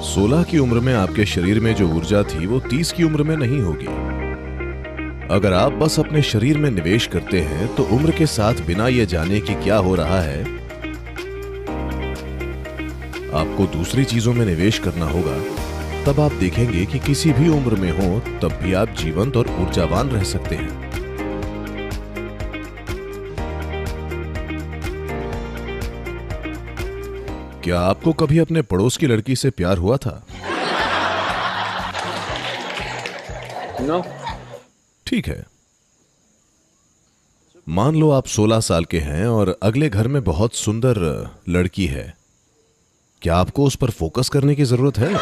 16 की उम्र में आपके शरीर में जो ऊर्जा थी वो 30 की उम्र में नहीं होगी। अगर आप बस अपने शरीर में निवेश करते हैं तो उम्र के साथ बिना ये जाने कि क्या हो रहा है, आपको दूसरी चीजों में निवेश करना होगा। तब आप देखेंगे कि किसी भी उम्र में हो तब भी आप जीवंत और ऊर्जावान रह सकते हैं। क्या आपको कभी अपने पड़ोस की लड़की से प्यार हुआ था? No. ठीक है। मान लो आप 16 साल के हैं और अगले घर में बहुत सुंदर लड़की है। क्या आपको उस पर फोकस करने की जरूरत है?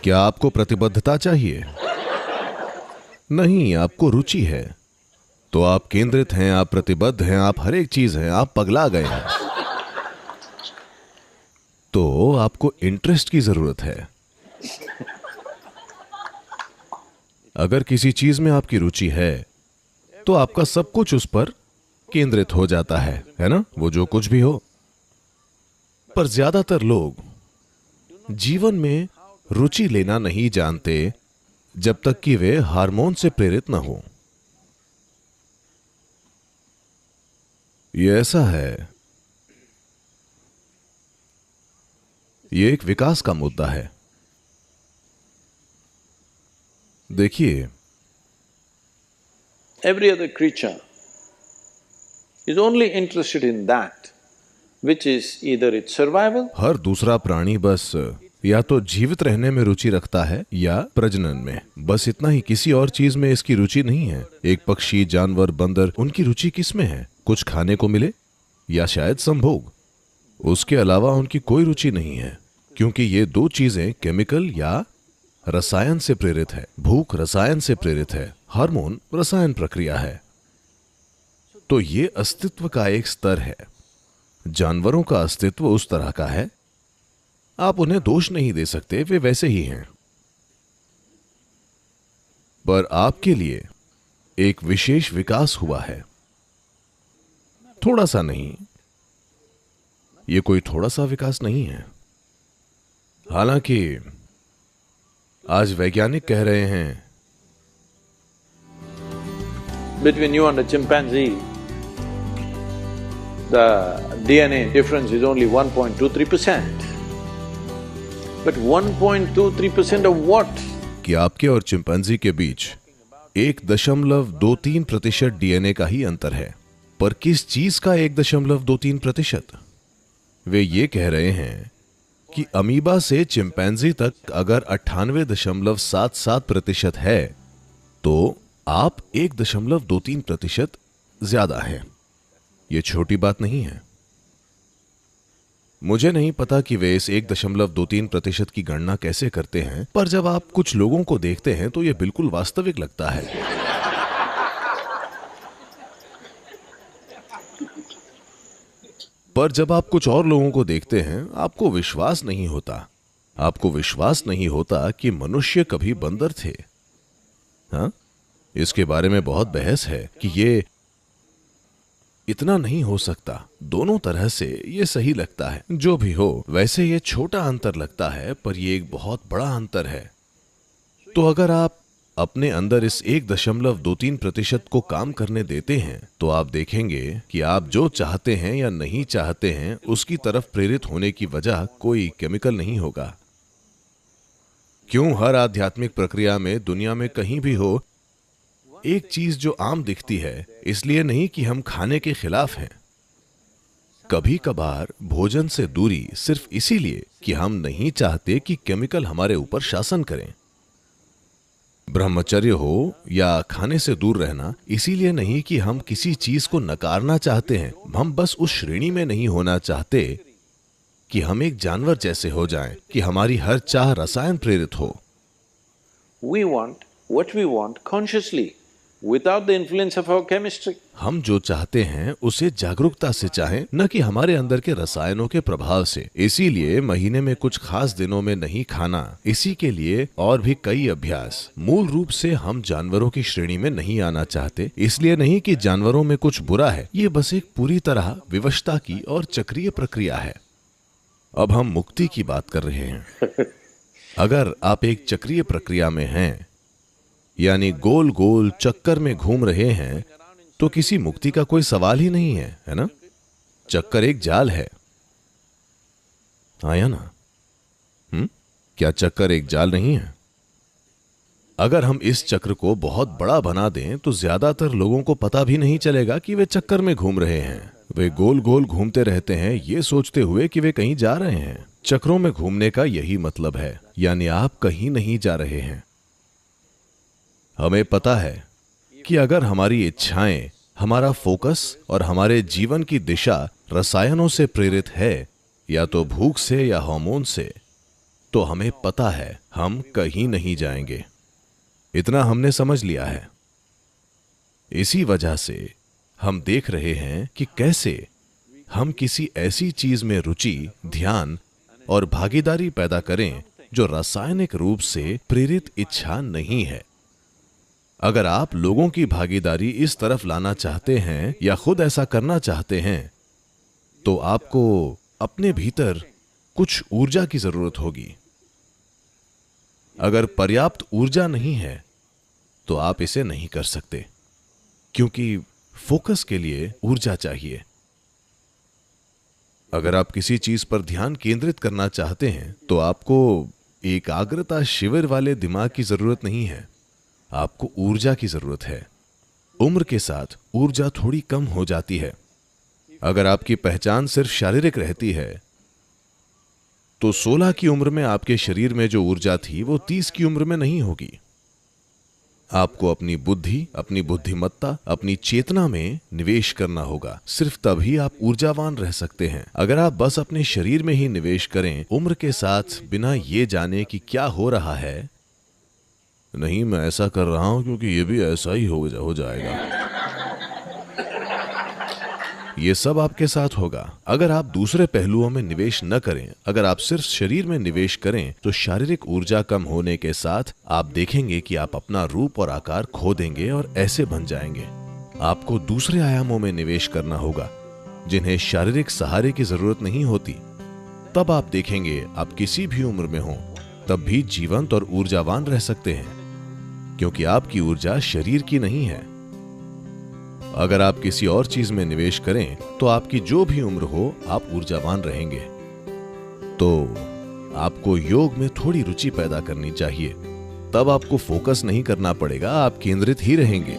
क्या आपको प्रतिबद्धता चाहिए? नहीं, आपको रुचि है। तो आप केंद्रित हैं, आप प्रतिबद्ध हैं, आप हर एक चीज हैं, आप पगला गए हैं। तो आपको इंटरेस्ट की जरूरत है। अगर किसी चीज में आपकी रुचि है तो आपका सब कुछ उस पर केंद्रित हो जाता है ना? वो जो कुछ भी हो। पर ज्यादातर लोग जीवन में रुचि लेना नहीं जानते जब तक कि वे हार्मोन से प्रेरित न हो। ये ऐसा है, ये एक विकास का मुद्दा है। देखिए, Every other creature is only interested in that which is either its survival हर दूसरा प्राणी बस या तो जीवित रहने में रुचि रखता है या प्रजनन में। बस इतना ही, किसी और चीज में इसकी रुचि नहीं है। एक पक्षी, जानवर, बंदर, उनकी रुचि किस में है? कुछ खाने को मिले या शायद संभोग। उसके अलावा उनकी कोई रुचि नहीं है, क्योंकि ये दो चीजें केमिकल या रसायन से प्रेरित है। भूख रसायन से प्रेरित है, हार्मोन रसायन प्रक्रिया है। तो ये अस्तित्व का एक स्तर है। जानवरों का अस्तित्व उस तरह का है, आप उन्हें दोष नहीं दे सकते, वे वैसे ही हैं। पर आपके लिए एक विशेष विकास हुआ है। थोड़ा सा नहीं, ये कोई थोड़ा सा विकास नहीं है। हालांकि आज वैज्ञानिक कह रहे हैं between you and a chimpanzee, the DNA difference is only 1.23%. But 1.23% of what? कि आपके और चिंपैंजी के बीच 1.23% डीएनए का ही अंतर है। पर किस चीज का 1.23%? वे ये कह रहे हैं कि अमीबा से चिंपैंजी तक अगर 98.77% है तो आप 1.23% ज्यादा हैं। यह छोटी बात नहीं है। मुझे नहीं पता कि वे इस 1.23% की गणना कैसे करते हैं, पर जब आप कुछ लोगों को देखते हैं तो यह बिल्कुल वास्तविक लगता है। पर जब आप कुछ और लोगों को देखते हैं, आपको विश्वास नहीं होता। आपको विश्वास नहीं होता कि मनुष्य कभी बंदर थे। हाँ, इसके बारे में बहुत बहस है कि ये इतना नहीं हो सकता। दोनों तरह से ये सही लगता है। जो भी हो, वैसे ये छोटा अंतर लगता है, पर ये एक बहुत बड़ा अंतर है। तो अगर आप अपने अंदर इस 1.23% को काम करने देते हैं तो आप देखेंगे कि आप जो चाहते हैं या नहीं चाहते हैं उसकी तरफ प्रेरित होने की वजह कोई केमिकल नहीं होगा। क्यों हर आध्यात्मिक प्रक्रिया में दुनिया में कहीं भी हो, एक चीज जो आम दिखती है, इसलिए नहीं कि हम खाने के खिलाफ हैं। कभी कभार भोजन से दूरी सिर्फ इसीलिए कि हम नहीं चाहते कि केमिकल हमारे ऊपर शासन करें। ब्रह्मचर्य हो या खाने से दूर रहना इसीलिए नहीं कि हम किसी चीज को नकारना चाहते हैं। हम बस उस श्रेणी में नहीं होना चाहते कि हम एक जानवर जैसे हो जाएं, कि हमारी हर चाह रसायन प्रेरित हो। We want what we want consciously. without the influence of our chemistry. हम जो चाहते हैं उसे जागरूकता से चाहें, न कि हमारे अंदर के रसायनों के प्रभाव से। इसीलिए महीने में कुछ खास दिनों में नहीं खाना, इसी के लिए और भी कई अभ्यास। मूल रूप से हम जानवरों की श्रेणी में नहीं आना चाहते, इसलिए नहीं कि जानवरों में कुछ बुरा है, ये बस एक पूरी तरह विवशता की और चक्रीय प्रक्रिया है। अब हम मुक्ति की बात कर रहे हैं। अगर आप एक चक्रीय प्रक्रिया में हैं, यानी गोल गोल चक्कर में घूम रहे हैं, तो किसी मुक्ति का कोई सवाल ही नहीं है, है ना? चक्कर एक जाल है, आया ना? क्या चक्कर एक जाल नहीं है? अगर हम इस चक्र को बहुत बड़ा बना दें तो ज्यादातर लोगों को पता भी नहीं चलेगा कि वे चक्कर में घूम रहे हैं। वे गोल गोल घूमते रहते हैं, ये सोचते हुए कि वे कहीं जा रहे हैं। चक्रों में घूमने का यही मतलब है, यानी आप कहीं नहीं जा रहे हैं। हमें पता है कि अगर हमारी इच्छाएं, हमारा फोकस और हमारे जीवन की दिशा रसायनों से प्रेरित है, या तो भूख से या हार्मोन से, तो हमें पता है हम कहीं नहीं जाएंगे। इतना हमने समझ लिया है। इसी वजह से हम देख रहे हैं कि कैसे हम किसी ऐसी चीज में रुचि, ध्यान और भागीदारी पैदा करें जो रासायनिक रूप से प्रेरित इच्छा नहीं है। अगर आप लोगों की भागीदारी इस तरफ लाना चाहते हैं या खुद ऐसा करना चाहते हैं, तो आपको अपने भीतर कुछ ऊर्जा की जरूरत होगी। अगर पर्याप्त ऊर्जा नहीं है तो आप इसे नहीं कर सकते, क्योंकि फोकस के लिए ऊर्जा चाहिए। अगर आप किसी चीज पर ध्यान केंद्रित करना चाहते हैं तो आपको एकाग्रता शिविर वाले दिमाग की जरूरत नहीं है, आपको ऊर्जा की जरूरत है। उम्र के साथ ऊर्जा थोड़ी कम हो जाती है। अगर आपकी पहचान सिर्फ शारीरिक रहती है तो 16 की उम्र में आपके शरीर में जो ऊर्जा थी वो 30 की उम्र में नहीं होगी। आपको अपनी बुद्धि, अपनी बुद्धिमत्ता, अपनी चेतना में निवेश करना होगा। सिर्फ तभी आप ऊर्जावान रह सकते हैं। अगर आप बस अपने शरीर में ही निवेश करें उम्र के साथ, बिना ये जाने कि क्या हो रहा है, नहीं मैं ऐसा कर रहा हूं क्योंकि ये भी ऐसा ही हो जाएगा, ये सब आपके साथ होगा। अगर आप दूसरे पहलुओं में निवेश न करें, अगर आप सिर्फ शरीर में निवेश करें, तो शारीरिक ऊर्जा कम होने के साथ आप देखेंगे कि आप अपना रूप और आकार खो देंगे और ऐसे बन जाएंगे। आपको दूसरे आयामों में निवेश करना होगा जिन्हें शारीरिक सहारे की जरूरत नहीं होती। तब आप देखेंगे आप किसी भी उम्र में हो तब भी जीवंत और ऊर्जावान रह सकते हैं, क्योंकि आपकी ऊर्जा शरीर की नहीं है। अगर आप किसी और चीज में निवेश करें तो आपकी जो भी उम्र हो आप ऊर्जावान रहेंगे। तो आपको योग में थोड़ी रुचि पैदा करनी चाहिए, तब आपको फोकस नहीं करना पड़ेगा, आप केंद्रित ही रहेंगे।